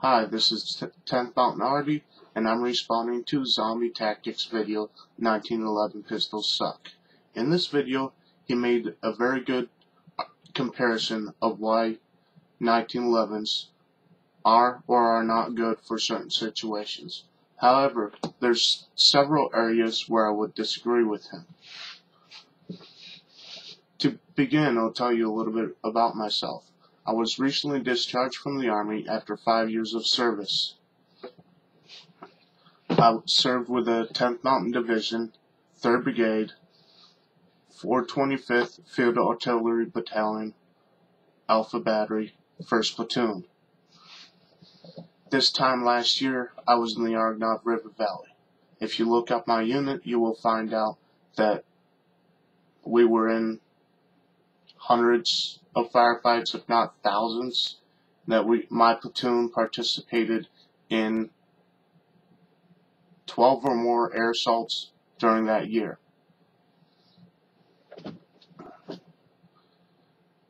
Hi, this is 10th Mountain Arty, and I'm responding to Zombie Tactics video 1911 Pistols Suck. In this video, he made a very good comparison of why 1911s are or are not good for certain situations. However, there's several areas where I would disagree with him. To begin, I'll tell you a little bit about myself. I was recently discharged from the Army after 5 years of service. I served with the 10th Mountain Division, 3rd Brigade, 425th Field Artillery Battalion, Alpha Battery, 1st Platoon. This time last year, I was in the Argonaut River Valley. If you look up my unit, you will find out that we were in hundreds of firefights, if not thousands, that my platoon participated in 12 or more air assaults during that year.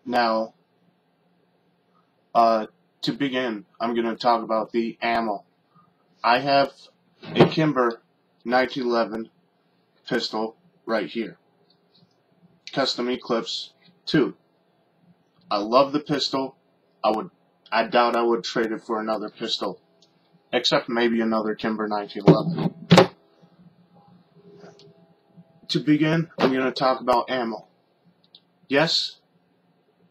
Now, to begin, I'm going to talk about the ammo. I have a Kimber 1911 pistol right here. Custom Eclipse 2. I love the pistol. I doubt I would trade it for another pistol, except maybe another Kimber 1911. To begin, I'm going to talk about ammo. Yes,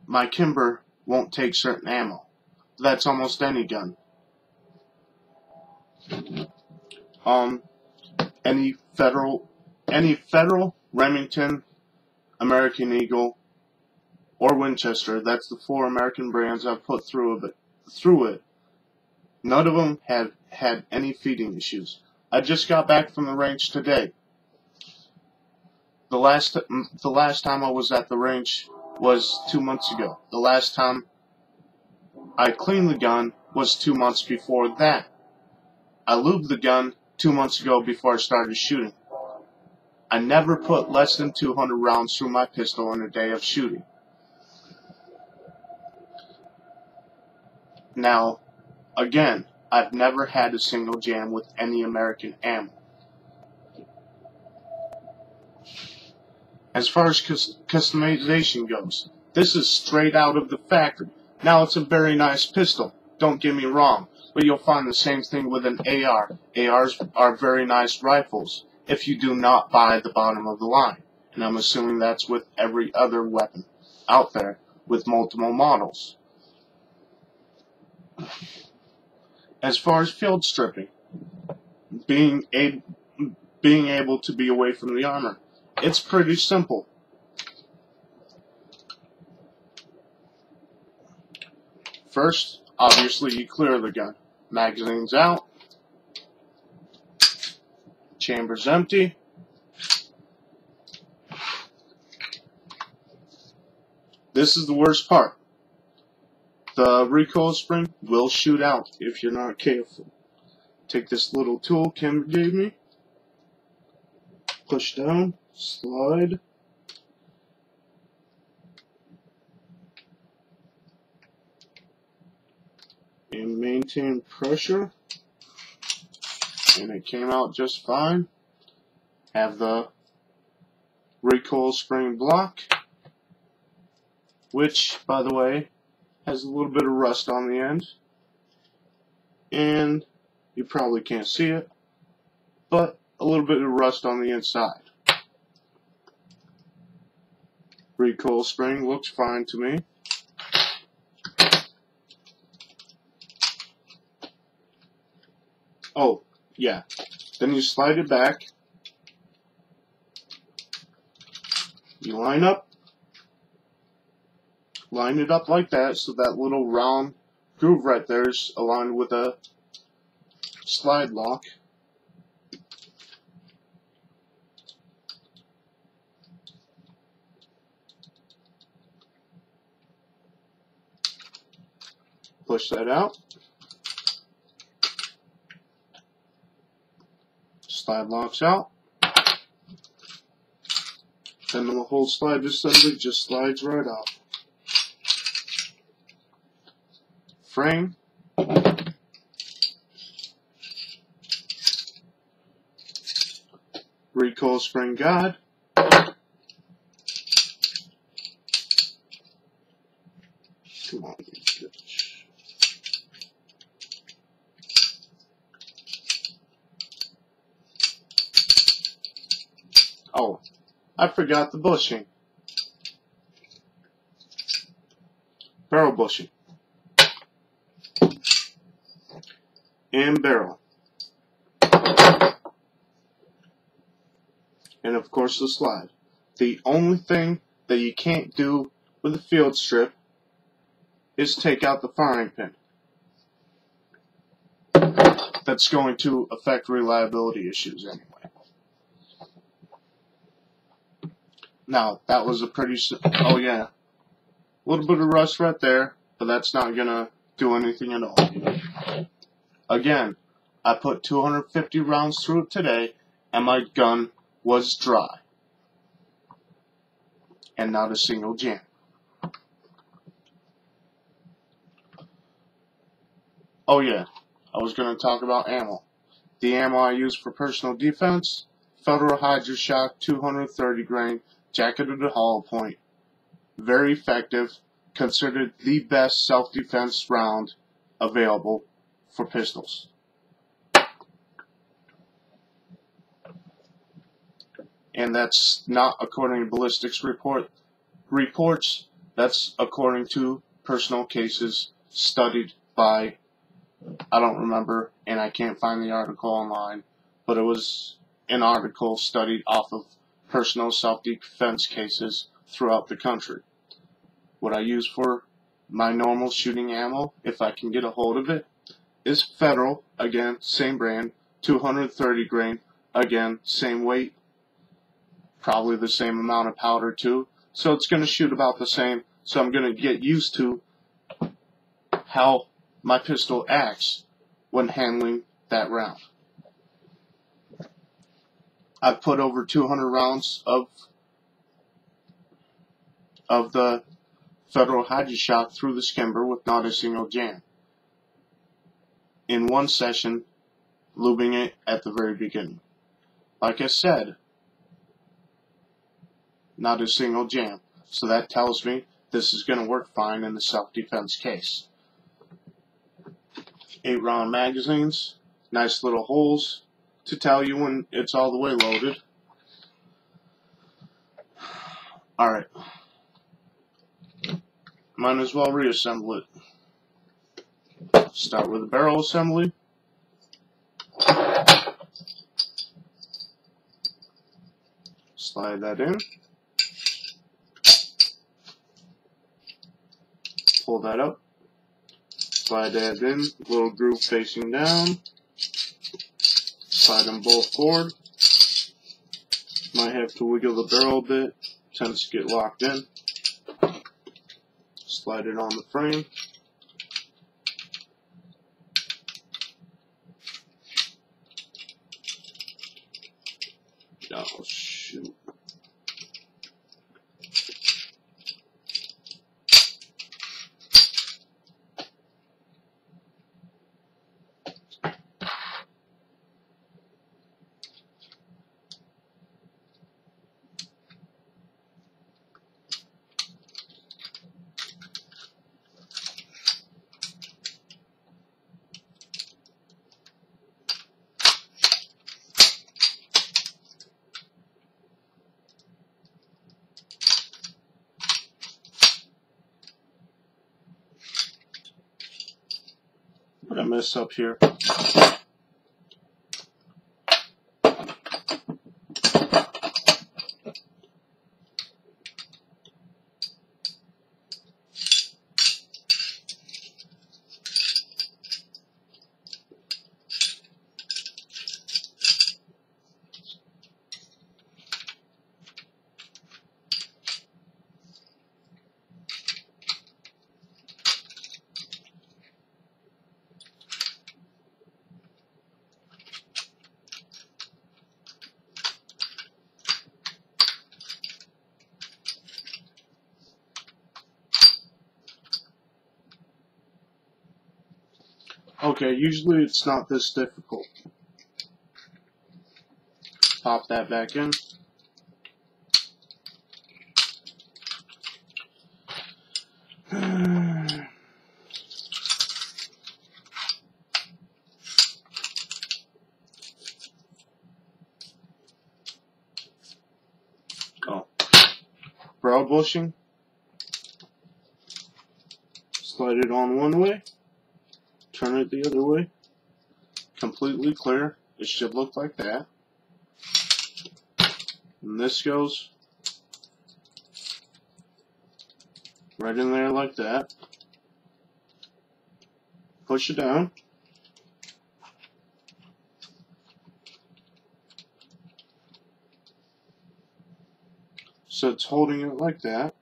my Kimber won't take certain ammo. That's almost any gun. Any federal, Remington, American Eagle, or Winchester, that's the 4 American brands I've put through it. None of them have had any feeding issues. I just got back from the range today. The last time I was at the range was 2 months ago. The last time I cleaned the gun was 2 months before that. I lubed the gun 2 months ago before I started shooting. I never put less than 200 rounds through my pistol in a day of shooting. Now, again, I've never had a single jam with any American ammo. As far as customization goes, this is straight out of the factory. Now, it's a very nice pistol, don't get me wrong, but you'll find the same thing with an AR. ARs are very nice rifles if you do not buy the bottom of the line, and I'm assuming that's with every other weapon out there with multiple models. As far as field stripping, being able to be away from the armor, it's pretty simple. First, obviously, you clear the gun. Magazine's out. Chamber's empty. This is the worst part. The recoil spring will shoot out if you're not careful. Take this little tool Kim gave me. Push down, slide. And maintain pressure. And it came out just fine. Have the recoil spring block, which, by the way, has a little bit of rust on the end, and you probably can't see it, but a little bit of rust on the inside. Recoil spring looks fine to me. Oh, yeah. Then you slide it back. You line it up like that, so that little round groove right there is aligned with a slide lock. Push that out. Slide locks out. Then the whole slide assembly just slides right out. Frame, Cold Spring God. Come on, bitch. Oh, I forgot the bushing. Barrel bushing. And barrel. And of course the slide. The only thing that you can't do with a field strip is take out the firing pin. That's going to affect reliability issues anyway. Now, that was a pretty, oh yeah, a little bit of rust right there, but that's not going to do anything at all. Again, I put 250 rounds through it today, and my gun was dry. And not a single jam. Oh yeah, I was going to talk about ammo. The ammo I use for personal defense, Federal Hydra-Shock 230 grain, jacketed hollow point. Very effective, considered the best self-defense round available for pistols. And that's not according to ballistics reports, that's according to personal cases studied by, I don't remember, and I can't find the article online, but it was an article studied off of personal self-defense cases throughout the country. What I use for my normal shooting ammo, if I can get a hold of it, is Federal, again, same brand, 230 grain, again, same weight, probably the same amount of powder too, so it's going to shoot about the same, so I'm going to get used to how my pistol acts when handling that round. I've put over 200 rounds of the Federal Hydra-Shock through the skimmer with not a single jam. In one session, lubing it at the very beginning. Like I said, not a single jam. So that tells me this is going to work fine in the self-defense case. 8-round magazines, nice little holes to tell you when it's all the way loaded. Alright. Might as well reassemble it. Start with the barrel assembly. Slide that in. Pull that up. Slide that in. Little groove facing down. Slide them both forward. Might have to wiggle the barrel a bit. Tends to get locked in. Slide it on the frame. Oh, shoot. What I mess up here? Okay, usually it's not this difficult. pop that back in. Brow bushing. Slide it on one way, turn it the other way. Completely clear. It should look like that. And this goes right in there like that. Push it down. So it's holding it like that.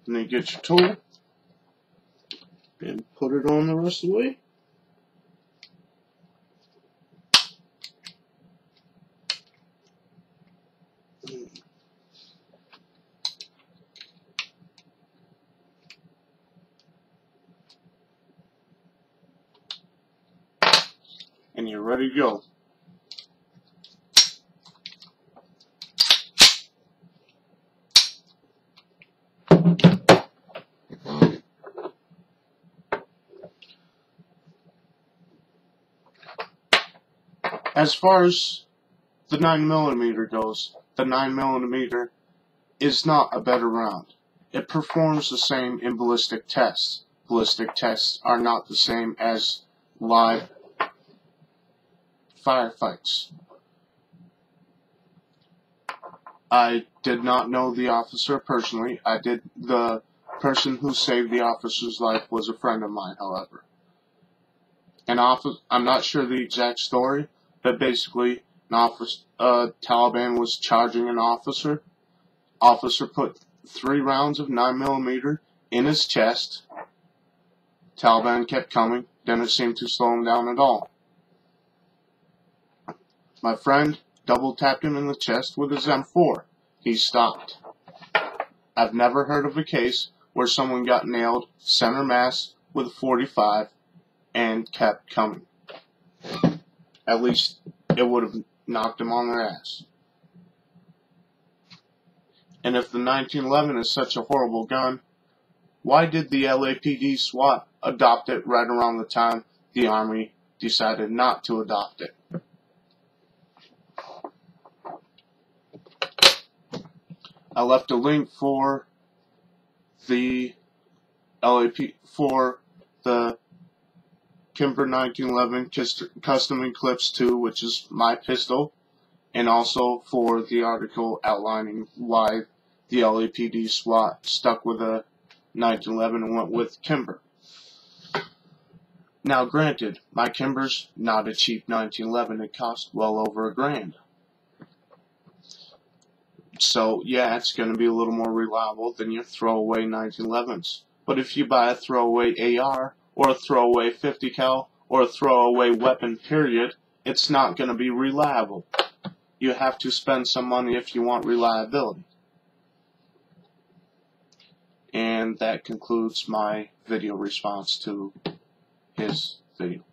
And then get your tool and put it on the rest of the way. And you're ready to go. As far as the 9mm goes, the 9mm is not a better round. It performs the same in ballistic tests. Ballistic tests are not the same as live firefights. I did not know the officer personally. The person who saved the officer's life was a friend of mine, however. I'm not sure the exact story, but basically, Taliban was charging an officer. Officer put 3 rounds of 9mm in his chest. Taliban kept coming. Didn't seem to slow him down at all. My friend double tapped him in the chest with his M4. He stopped. I've never heard of a case where someone got nailed center mass with a 45 and kept coming. At least it would have knocked them on their ass. And if the 1911 is such a horrible gun, why did the LAPD SWAT adopt it right around the time the Army decided not to adopt it? I left a link for the Kimber 1911 Custom Eclipse 2, which is my pistol, and also for the article outlining why the LAPD SWAT stuck with a 1911 and went with Kimber. Now granted, my Kimber's not a cheap 1911, it cost well over $1,000. So yeah, it's going to be a little more reliable than your throwaway 1911s. But if you buy a throwaway AR, or a throwaway 50 cal, or a throwaway weapon period, it's not going to be reliable. You have to spend some money if you want reliability. And that concludes my video response to his video.